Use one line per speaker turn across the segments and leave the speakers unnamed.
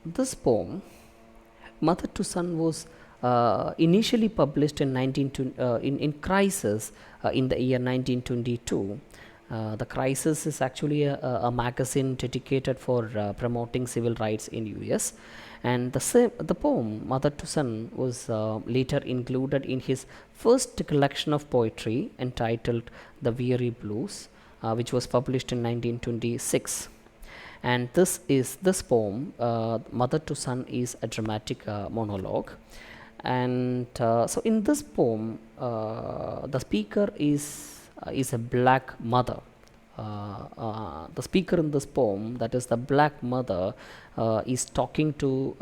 this poem, Mother to Son, was initially published in in Crisis in the year 1922. The Crisis is actually a magazine dedicated for promoting civil rights in US, and the poem Mother to Son was later included in his first collection of poetry entitled The Weary Blues, which was published in 1926. And this poem, Mother to Son, is a dramatic monologue. And so in this poem, the speaker is a black mother. The speaker in this poem, that is the black mother, is talking to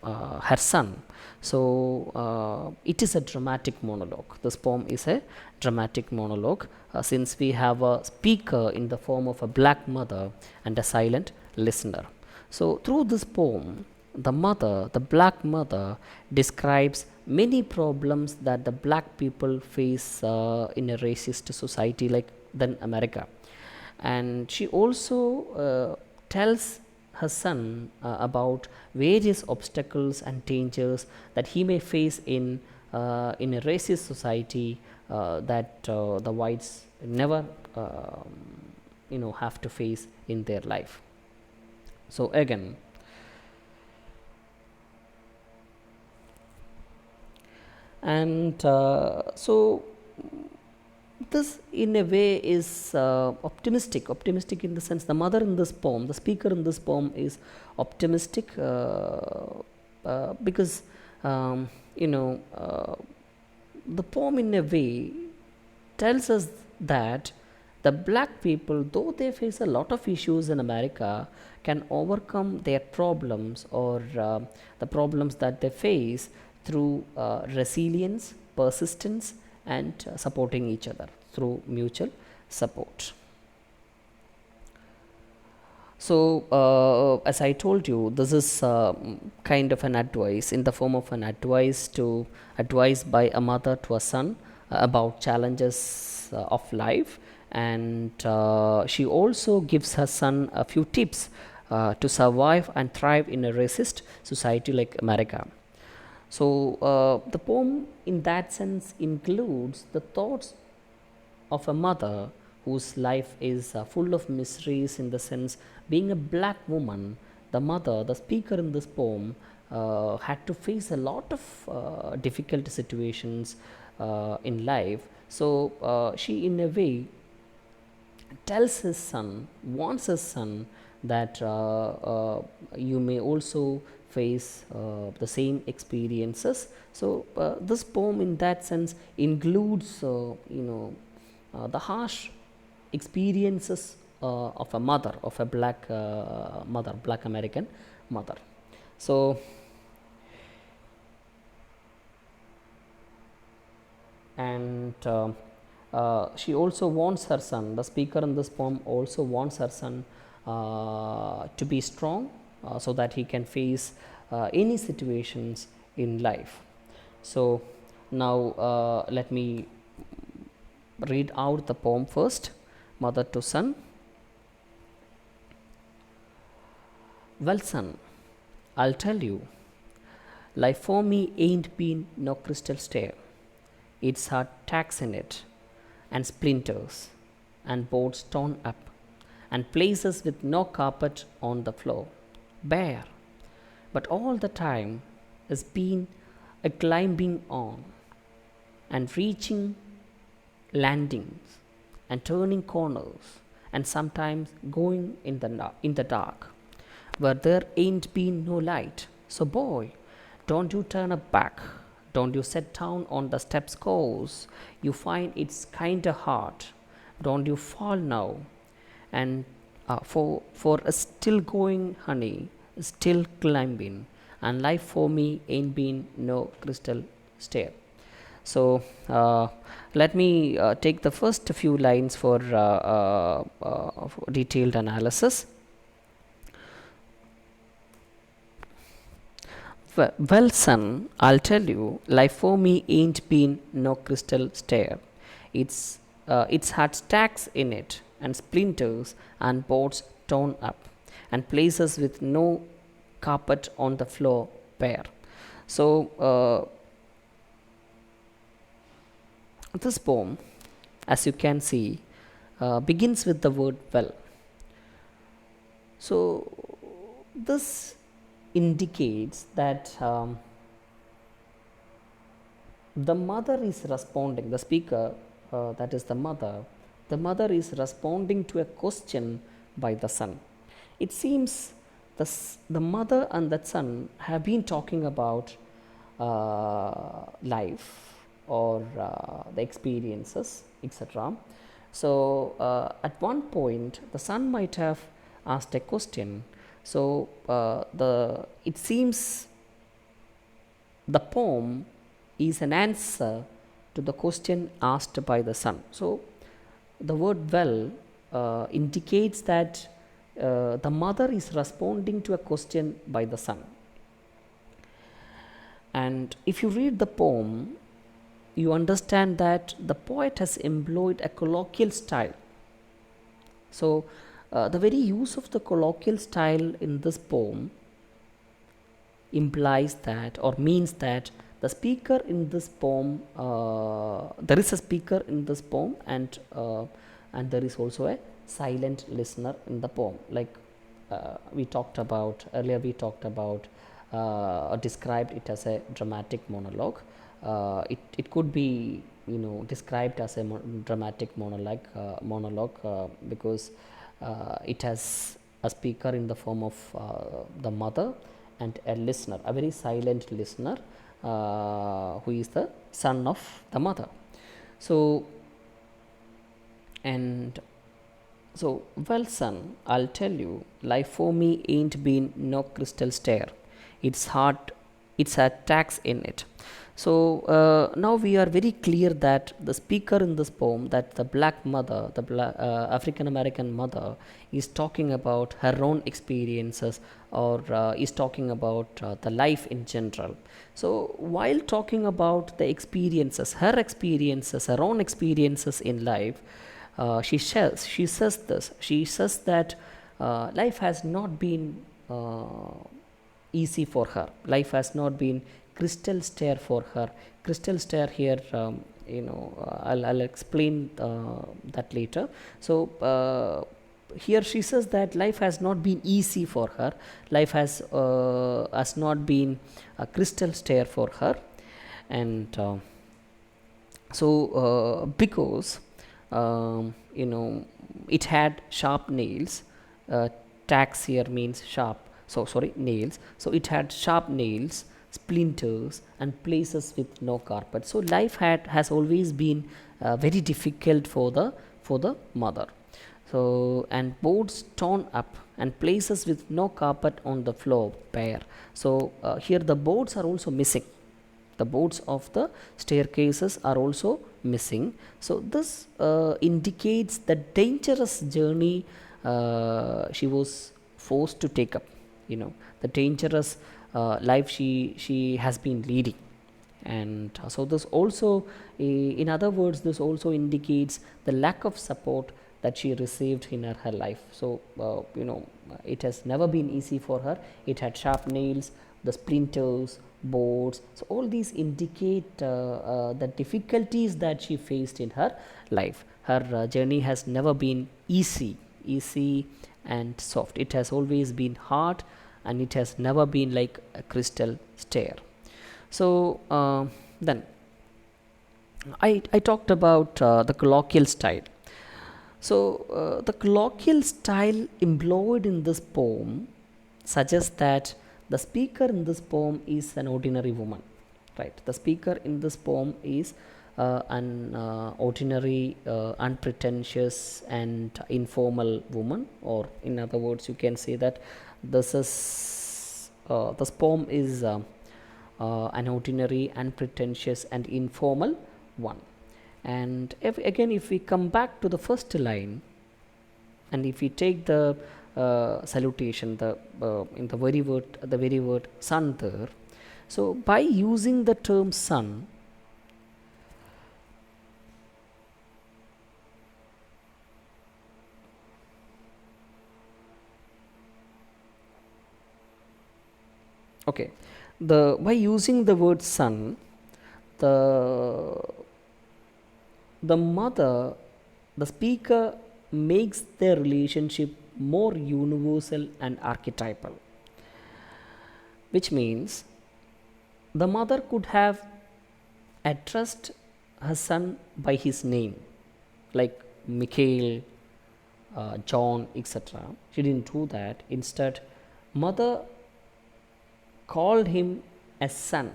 her son. So it is a dramatic monologue. This poem is a dramatic monologue, since we have a speaker in the form of a black mother and a silent listener. So through this poem, the black mother, describes many problems that the black people face in a racist society like then America. And she also tells her son about various obstacles and dangers that he may face in a racist society that the whites never have to face in their life. So again, and so this in a way is optimistic in the sense, the mother in this poem, the speaker in this poem, is optimistic because you know the poem in a way tells us that the black people, though they face a lot of issues in America, can overcome their problems or the problems that they face through resilience, persistence, and supporting each other through mutual support. So as I told you, this is kind of an advice, in the form of an advice by a mother to a son about challenges of life. And she also gives her son a few tips to survive and thrive in a racist society like America. So the poem in that sense includes the thoughts of a mother whose life is full of mysteries, in the sense, being a black woman, the mother, the speaker in this poem, had to face a lot of difficult situations in life. So she in a way tells his son, warns his son, that you may also face the same experiences. So this poem in that sense includes the harsh experiences of a mother, of a black mother, black American mother. So and she also wants her son, the speaker in this poem also wants her son to be strong, so that he can face any situations in life. So now let me read out the poem first, Mother to Son. Well, son, I'll tell you, life for me ain't been no crystal stair. It's had tacks in it, and splinters, and boards torn up, and places with no carpet on the floor, bare. But all the time has been a climbing on, and reaching landings, and turning corners, and sometimes going in the dark, where there ain't been no light. So boy, don't you turn a back, don't you sit down on the steps, cause you find it's kinda hard. Don't you fall now, and for a still going honey, still climbing, and life for me ain't been no crystal stair. So let me take the first few lines for detailed analysis. Well, son, I'll tell you, life for me ain't been no crystal stair. It's had stacks in it, and splinters, and boards torn up, and places with no carpet on the floor bare. So this poem, as you can see, begins with the word well. So this indicates that the mother is responding, the speaker, that is the mother is responding to a question by the son. It seems the mother and the son have been talking about life or the experiences, etc. So at one point, the son might have asked a question. So it seems the poem is an answer to the question asked by the son. So the word well indicates that the mother is responding to a question by the son. And if you read the poem, you understand that the poet has employed a colloquial style. So the very use of the colloquial style in this poem implies that, or means that, the speaker in this poem, there is a speaker in this poem, and there is also a silent listener in the poem. Like we talked about earlier, we talked about described it as a dramatic monologue. It could be, described as a dramatic monologue because it has a speaker in the form of the mother and a listener, a very silent listener, who is the son of the mother. So, and so, well, son, I'll tell you, life for me ain't been no crystal stair. It's hard, it's had tax in it. So now we are very clear that the speaker in this poem, that the black mother, the African American mother, is talking about her own experiences, or is talking about the life in general. So while talking about the experiences, her own experiences in life, she says this. She says that life has not been easy for her. Life has not been crystal stair for her. Crystal stair here, I'll explain that later. So here she says that life has not been easy for her. Life has not been a crystal stair for her, and because it had sharp nails. Tax here means sharp. So sorry, nails. So it had sharp nails, splinters, and places with no carpet. So life has always been very difficult for the mother. So, and boards torn up, and places with no carpet on the floor bare. So here the boards are also missing. The boards of the staircases are also missing. So this indicates the dangerous journey she was forced to take up. The dangerous life she has been leading. And so this also, in other words, this also indicates the lack of support that she received in her life. So it has never been easy for her. It had sharp nails, the splinters, boards. So all these indicate the difficulties that she faced in her life. Her journey has never been easy and soft. It has always been hard, and it has never been like a crystal stair. So then I talked about the colloquial style. So the colloquial style employed in this poem suggests that the speaker in this poem is an ordinary woman, right? The speaker in this poem is an ordinary, unpretentious, and informal woman, or in other words, you can say that this poem is an ordinary, unpretentious, and informal one. And if we come back to the first line, and if we take the salutation, in the very word son there. So by using the term son, Okay, by using the word son, the the mother, the speaker makes their relationship more universal and archetypal, which means the mother could have addressed her son by his name, like Mikhail, John, etc. She didn't do that. Instead, mother called him as son.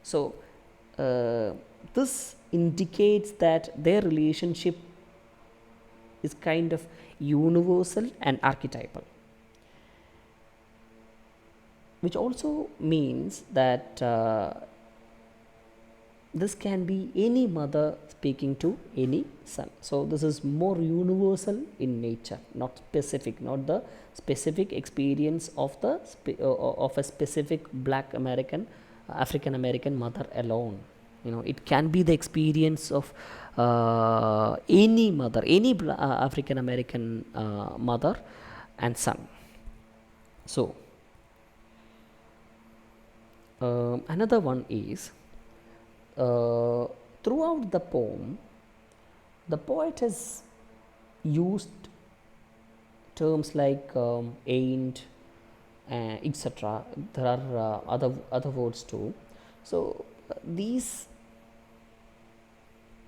So, this indicates that their relationship is kind of universal and archetypal, which also means that this can be any mother speaking to any son. So this is more universal in nature, not specific, not the specific experience of the of a specific black American, African American mother alone. It can be the experience of any mother, any African American mother and son. So another one is, throughout the poem, the poet has used terms like ain't, etc. There are other words too. So these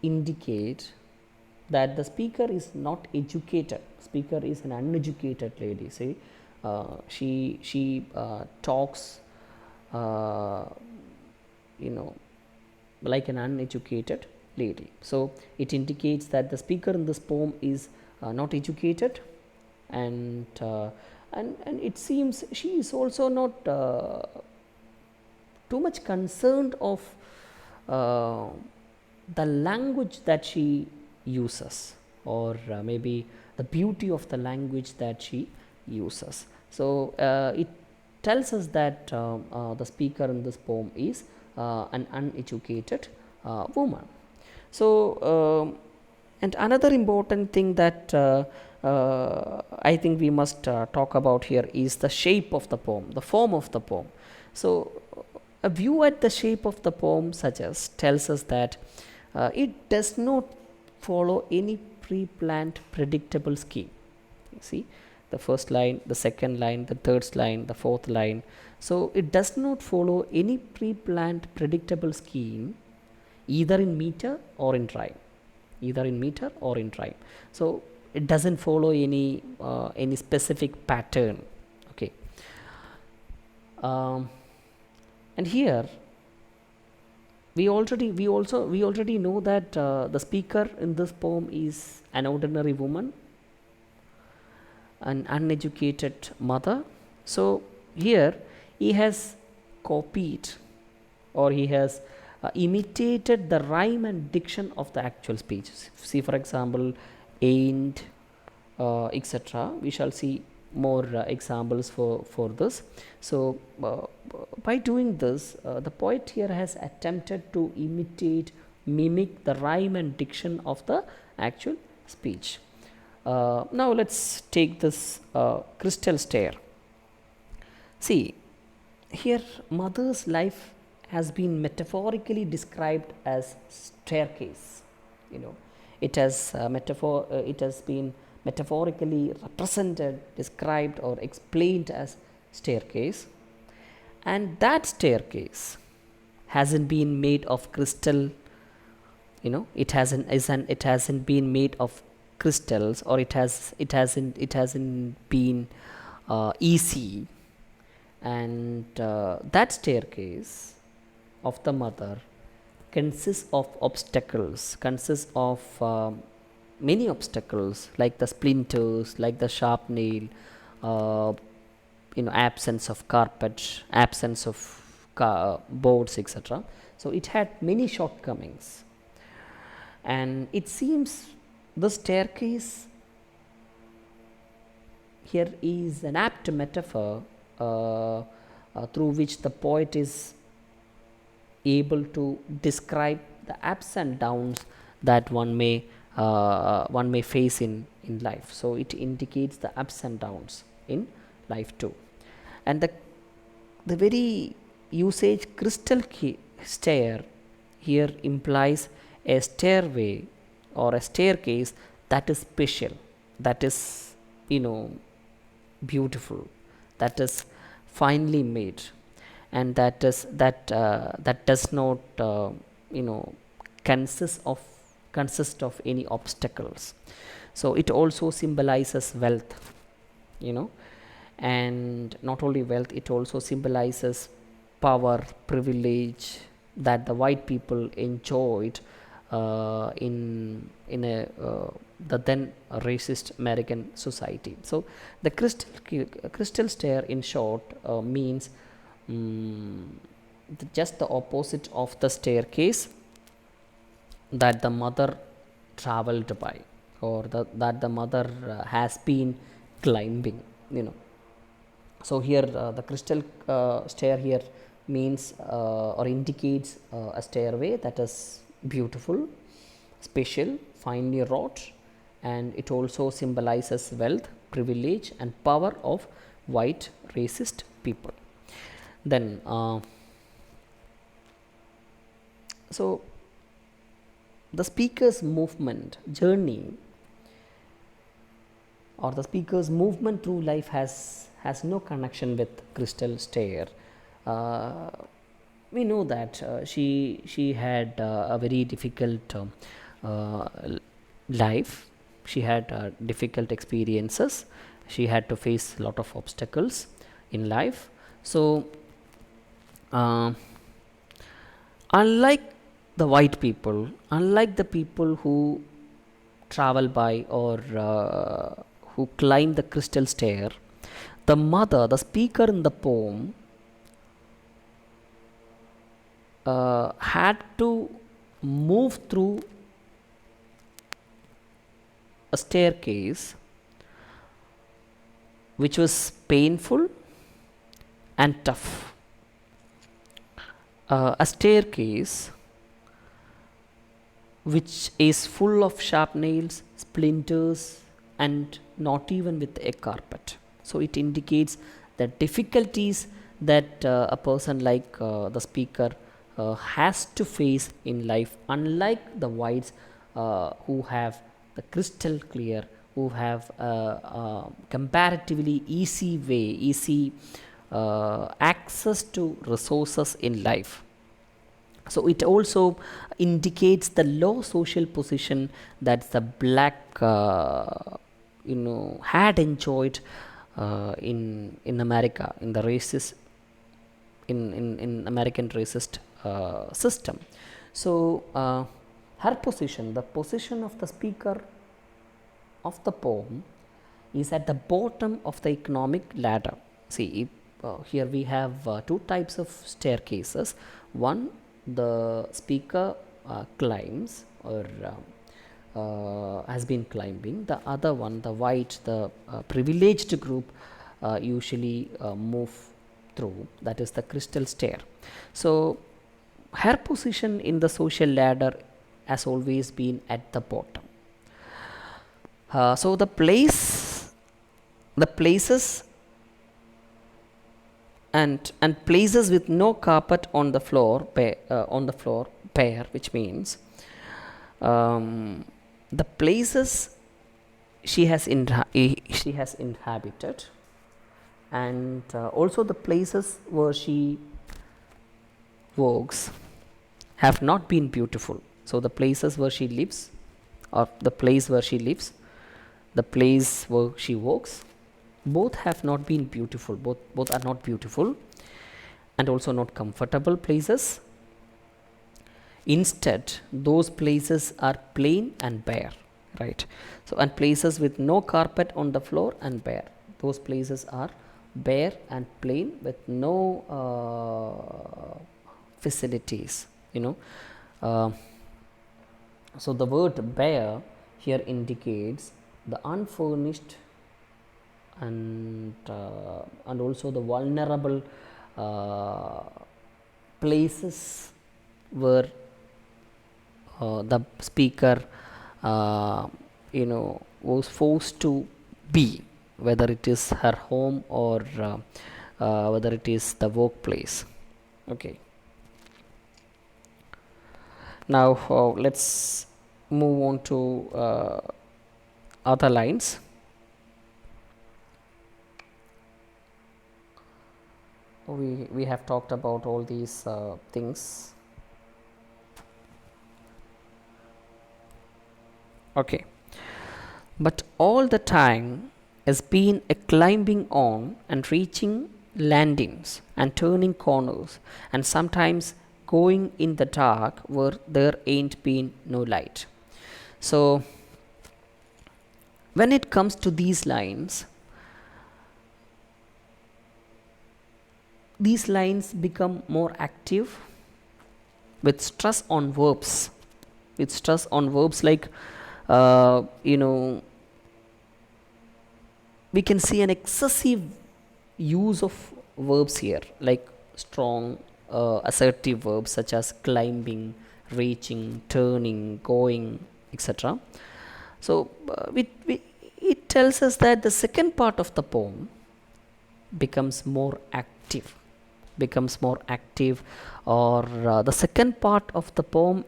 indicate that the speaker is not educated. Speaker is an uneducated lady. See, she talks, like an uneducated lady. So it indicates that the speaker in this poem is not educated, and it seems she is also not too much concerned of the language that she uses, or maybe the beauty of the language that she uses. So it tells us that the speaker in this poem is an uneducated woman. So and another important thing that I think we must talk about here is the shape of the poem, the form of the poem. So a view at the shape of the poem tells us that it does not follow any pre-planned predictable scheme. You see, the first line, the second line, the third line, the fourth line. So it does not follow any pre-planned predictable scheme, either in meter or in rhyme. So it doesn't follow any specific pattern. Okay. And here we already know that the speaker in this poem is an ordinary woman, an uneducated mother. So here he has copied, or he has imitated the rhyme and diction of the actual speech. See, for example, ain't, etc. We shall see more examples for this. So by doing this, the poet here has attempted to mimic the rhyme and diction of the actual speech. Now let's take this crystal stair. See, here mother's life has been metaphorically described as staircase. It has been metaphorically represented, described, or explained as staircase, and that staircase hasn't been made of crystal. It hasn't been made of crystals, or it hasn't been easy, and that staircase of the mother consists of many obstacles, like the splinters, like the sharp nail, absence of carpet, absence of boards, etc. So it had many shortcomings, and it seems the staircase here is an apt metaphor through which the poet is able to describe the ups and downs that one may face in life. So it indicates the ups and downs in life too. And the very usage stair here implies a stairway or a staircase that is special, that is, beautiful, that is finely made, and that does not you know consist of any obstacles. So it also symbolizes wealth, you know and not only wealth, it also symbolizes power, privilege that the white people enjoyed in a the then racist American society. So the crystal stair, in short, means just the opposite of the staircase that the mother traveled by, or that the mother has been climbing. So here the crystal stair here means or indicates a stairway that is beautiful, special, finely wrought, and it also symbolizes wealth, privilege, and power of white racist people. Then so the speaker's movement journey, or the speaker's movement through life, has no connection with crystal stair. We know that she had a very difficult uh, life. She had difficult experiences. She had to face a lot of obstacles in life. So unlike the white people, unlike the people who travel by or who climb the crystal stair, the mother, the speaker in the poem, had to move through a staircase which was painful and tough. A staircase which is full of sharp nails, splinters, and not even with a carpet. So it indicates the difficulties that a person like the speaker has to face in life, unlike the whites who have the crystal clear, who have comparatively easy access to resources in life. So it also indicates the low social position that the black had enjoyed in America, in the racist in American racist system. So her position, the position of the speaker of the poem, is at the bottom of the economic ladder. See, here we have two types of staircases. One, the speaker climbs or has been climbing. The other one, the white, the privileged group usually move through, that is the crystal stair. So her position in the social ladder has always been at the bottom. So the places and places with no carpet on the floor bare, which means the places she has inhabited, and also the places where she works have not been beautiful. So the places where she lives, or the place where she lives, the place where she works, both have not been beautiful. Both are not beautiful, and also not comfortable places. Instead, those places are plain and bare, right? So, and places with no carpet on the floor and bare. Those places are bare and plain with no facilities, so the word bare here indicates the unfurnished and also the vulnerable places where the speaker was forced to be, whether it is her home or whether it is the workplace. Okay, now let's move on to other lines. We have talked about all these things. Okay, but all the time has been a climbing on and reaching landings and turning corners and sometimes going in the dark where there ain't been no light. So when it comes to these lines become more active with stress on verbs, like you know, we can see an excessive use of verbs here, like strong assertive verbs such as climbing, reaching, turning, going, etc. So it tells us that the second part of the poem becomes more active, or the second part of the poem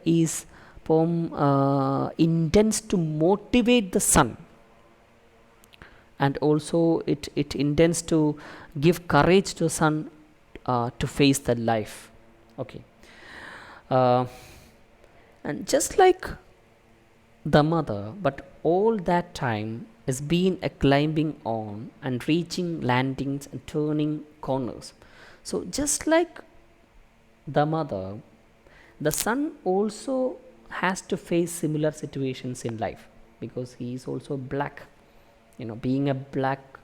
intends to motivate the son, and also it intends to give courage to the son to face the life. Okay, uh, and just like the mother, but all that time has been a climbing on and reaching landings and turning corners. So just like the mother, the son also has to face similar situations in life, because he is also black. Being a black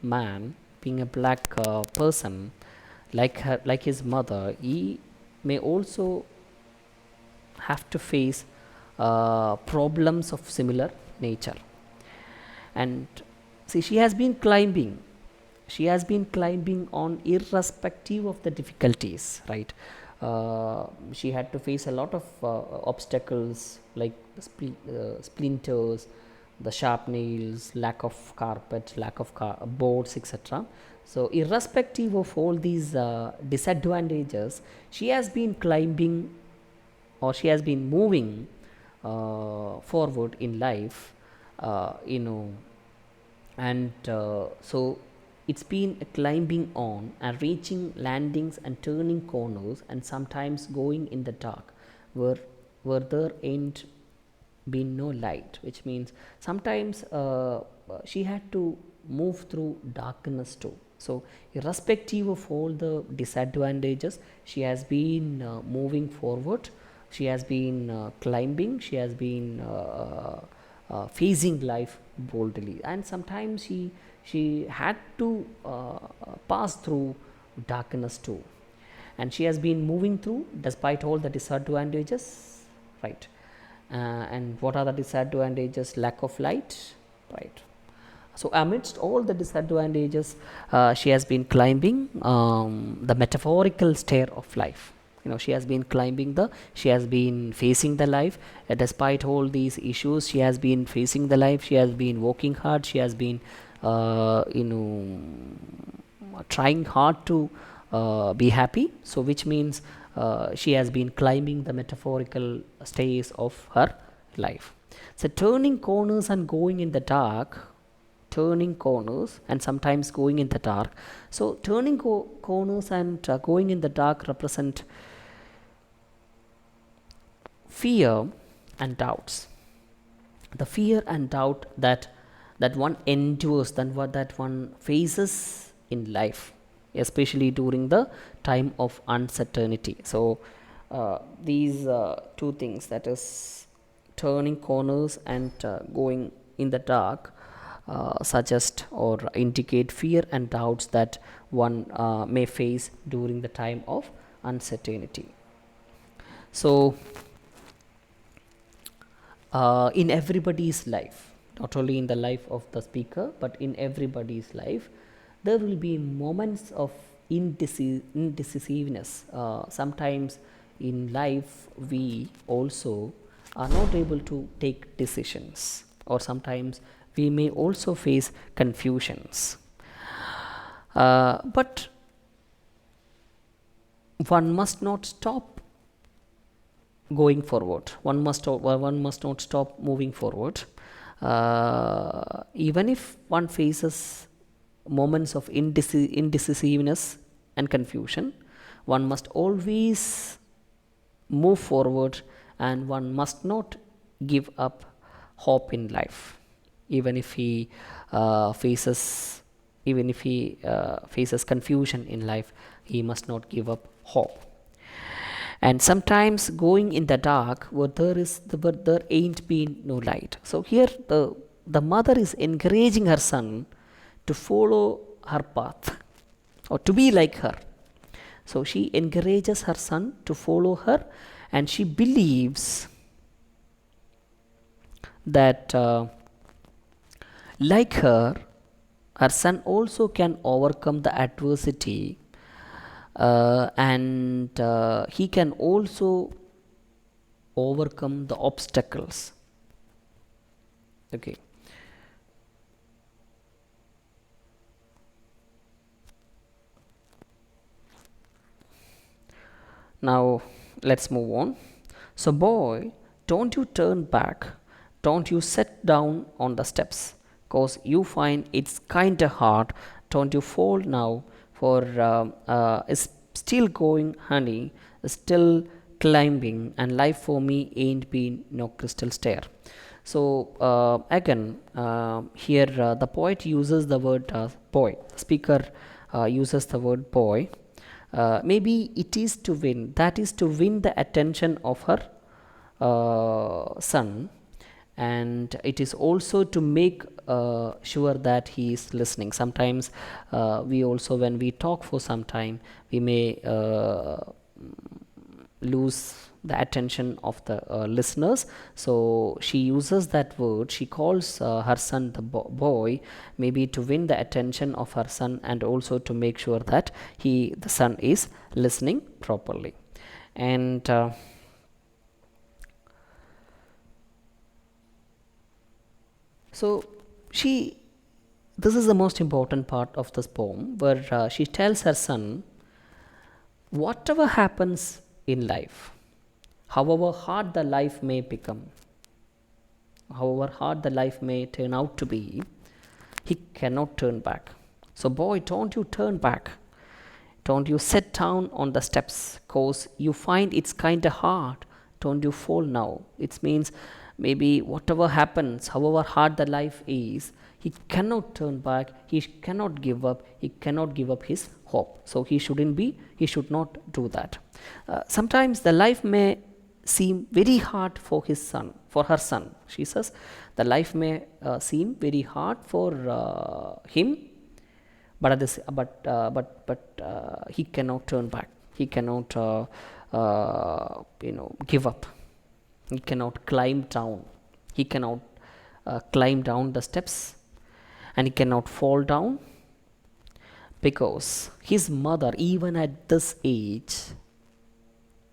man, being a black person, like his mother, he may also have to face problems of similar nature. And see, she has been climbing on irrespective of the difficulties, right? She had to face a lot of obstacles, like splinters, the sharp nails, lack of carpet, lack of boards, etc. So irrespective of all these disadvantages, she has been climbing, or she has been moving forward in life, you know and so it's been climbing on and reaching landings and turning corners and sometimes going in the dark where there ain't been no light, which means sometimes she had to move through darkness too. So irrespective of all the disadvantages, she has been moving forward, she has been climbing, she has been facing life boldly, and sometimes she had to pass through darkness too, and she has been moving through despite all the disadvantages, right? And what are the disadvantages? Lack of light, right? So amidst all the disadvantages, she has been climbing the metaphorical stair of life. She has been she has been facing the life. Despite all these issues, she has been facing the life, she has been working hard, she has been trying hard to be happy. So which means she has been climbing the metaphorical stairs of her life. So turning corners and going in the dark, turning corners and sometimes going in the dark. So turning corners and going in the dark represent fear and doubts. The fear and doubt that one endures, that one faces in life, especially during the time of uncertainty. So these two things, that is turning corners and going in the dark, suggest or indicate fear and doubts that one may face during the time of uncertainty. So in everybody's life, not only in the life of the speaker, but in everybody's life, there will be moments of indecisiveness. Sometimes in life, we also are not able to take decisions, or sometimes we may also face confusions. But one must not stop going forward. One must not stop moving forward. Even if one faces moments of indecisiveness and confusion, one must always move forward, and one must not give up hope in life. Even if he faces even if he faces confusion in life, he must not give up hope. And sometimes going in the dark where there ain't been no light. So here the mother is encouraging her son to follow her path, or to be like her. So she encourages her son to follow her, and she believes that like her son also can overcome the adversity, and he can also overcome the obstacles. Okay. Now let's move on. So, boy, don't you turn back, don't you sit down on the steps, cause you find it's kinda hard. Don't you fall now, for it's still going, honey, still climbing, and life for me ain't been no crystal stair. So again, here the poet uses the word boy. Speaker uses the word boy. Maybe it is to win, that is to win the attention of her son, and it is also to make sure that he is listening. Sometimes we also, when we talk for some time, we may lose the attention of the listeners. So she uses that word, she calls her son the boy, maybe to win the attention of her son, and also to make sure that the son is listening properly. And so she this is the most important part of this poem, where she tells her son, whatever happens in life, however hard the life may become, however hard the life may turn out to be, he cannot turn back. So, boy, don't you turn back. Don't you sit down on the steps, cause you find it's kinda hard. Don't you fall now. It means maybe whatever happens, however hard the life is, he cannot turn back, he cannot give up, he cannot give up his hope. So he should not do that. Sometimes the life may seem very hard for her son. She says the life may seem very hard for him, but at this but he cannot turn back, he cannot give up, he cannot climb down, he cannot climb down the steps, and he cannot fall down, because his mother, even at this age,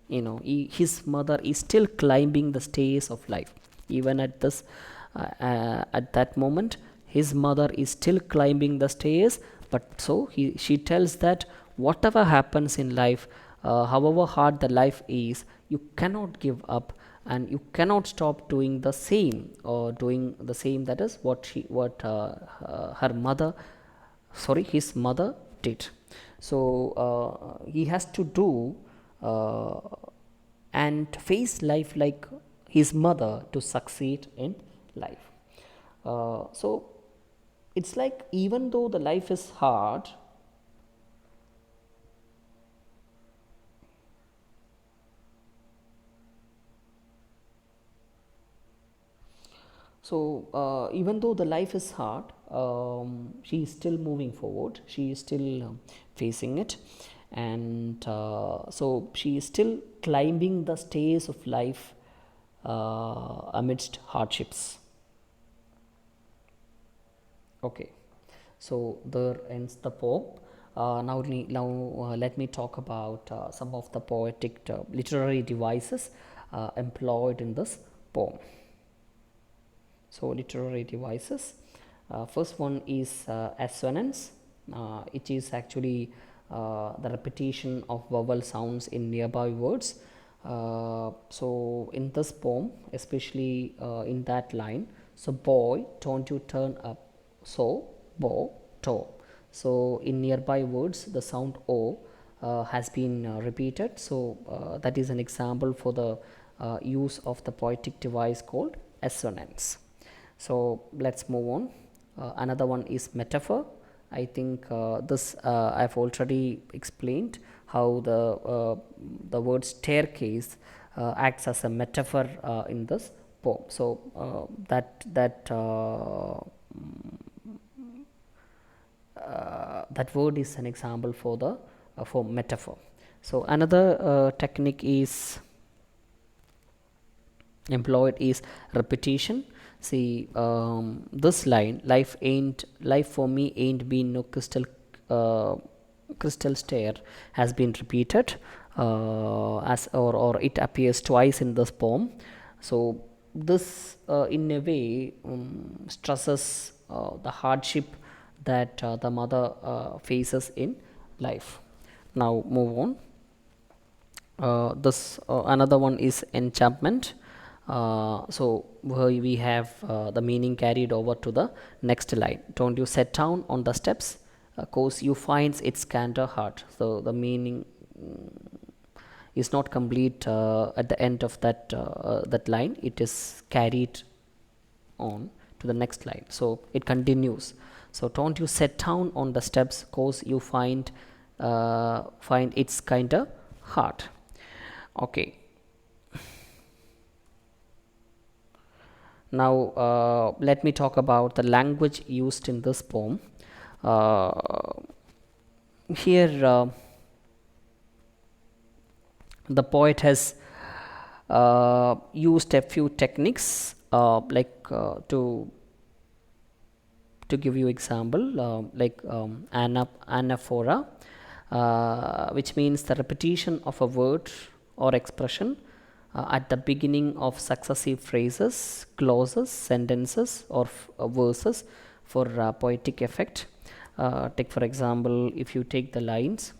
his mother is still climbing the stairs of life. Even at that moment, his mother is still climbing the stairs. But so she tells that whatever happens in life, however hard the life is, you cannot give up, and you cannot stop doing the same, or doing the same, that is what his mother did. So he has to do uh, and face life like his mother to succeed in life. So it's like, even though the life is hard, even though the life is hard, she is still moving forward, she is still facing it, and so she is still climbing the stairs of life amidst hardships. Okay, so there ends the poem. Now let me talk about some of the poetic literary devices employed in this poem. So, literary devices. First one is assonance. It is actually the repetition of vowel sounds in nearby words. So in this poem, especially in that line, so boy, don't you turn up, so bo to. So in nearby words, the sound o has been repeated. So that is an example for the use of the poetic device called assonance. So let's move on. Another one is metaphor. I think this I've already explained how the word staircase acts as a metaphor in this poem. So that word is an example for the for metaphor. So another technique is employed is repetition. See, this line, life for me ain't been no crystal stair, has been repeated or it appears twice in this poem. So this in a way stresses the hardship that the mother faces in life. Now move on. This another one is enchantment. So we have the meaning carried over to the next line. Don't you set down on the steps, cause you finds its candor hard. So the meaning is not complete at the end of that line. It is carried on to the next line, so it continues. So don't you set down on the steps, cause you find its kinda hard. Okay, now let me talk about the language used in this poem. Here the poet has used a few techniques to give you example, anaphora, which means the repetition of a word or expression at the beginning of successive phrases, clauses, sentences, or verses for poetic effect. Take for example, if you take the lines,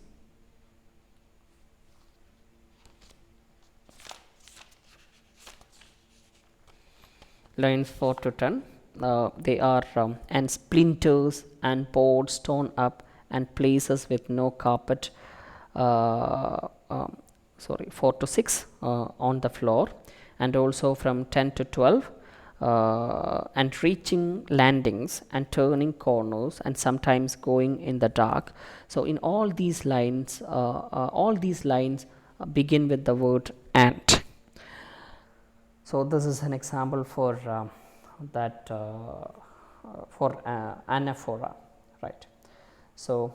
lines 4 to 10, they are and splinters and boards torn up and places with no carpet, 4 to 6 on the floor, and also from 10 to 12, and reaching landings and turning corners and sometimes going in the dark. So in all these lines begin with the word and. So this is an example for that for anaphora, right? So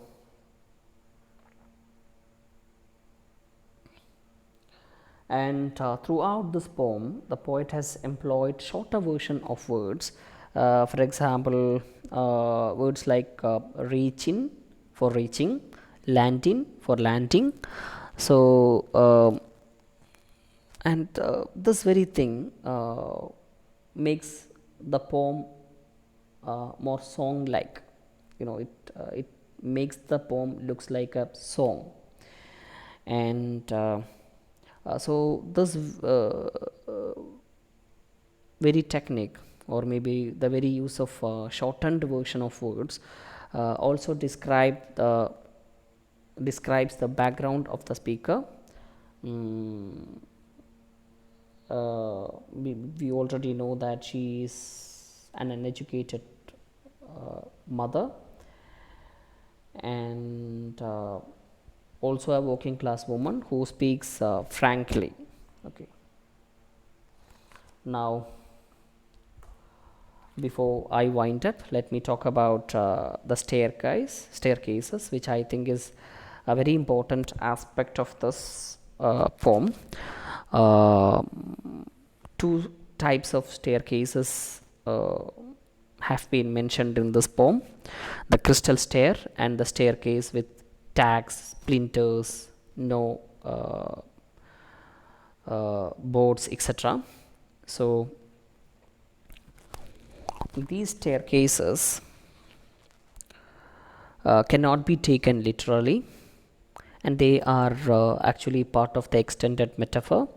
and throughout this poem, the poet has employed shorter version of words. For example, words like reaching for reaching, landing for landing. So and this very thing makes the poem more song like. It makes the poem looks like a song. And so this very technique, or maybe the very use of shortened version of words also describes the background of the speaker. We already know that she is an uneducated mother, and also a working class woman who speaks frankly. Okay, now before I wind up, let me talk about the staircases, which I think is a very important aspect of this poem. Two types of staircases have been mentioned in this poem: the crystal stair and the staircase with tags, splinters, no boards, etc. So these staircases cannot be taken literally. and they are actually part of the extended metaphor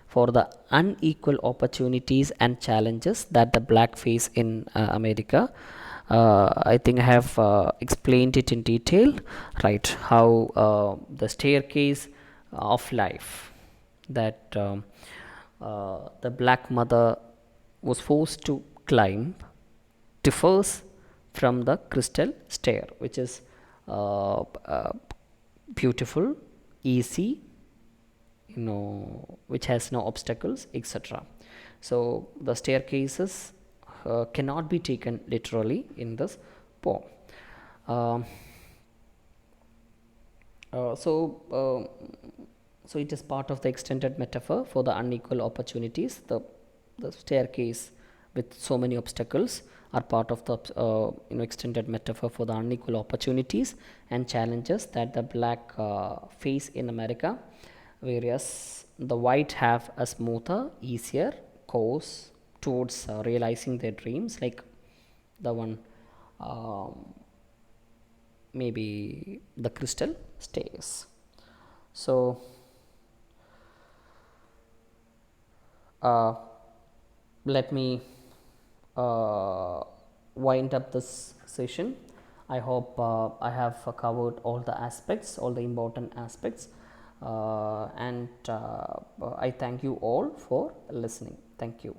for the unequal opportunities and challenges that the black face in America. I think I have explained it in detail, right? How the staircase of life that the black mother was forced to climb differs from the crystal stair, which is beautiful, easy, which has no obstacles, etc. So the staircases cannot be taken literally in this poem. Um, uh, so, so it is part of the extended metaphor for the unequal opportunities. The staircase with so many obstacles are part of the extended metaphor for the unequal opportunities and challenges that the black face in America, whereas the white have a smoother, easier course towards realizing their dreams, like the one maybe the crystal stairs. So uh, let me wind up this session. I hope I have covered all the aspects, all the important aspects, and I thank you all for listening. Thank you.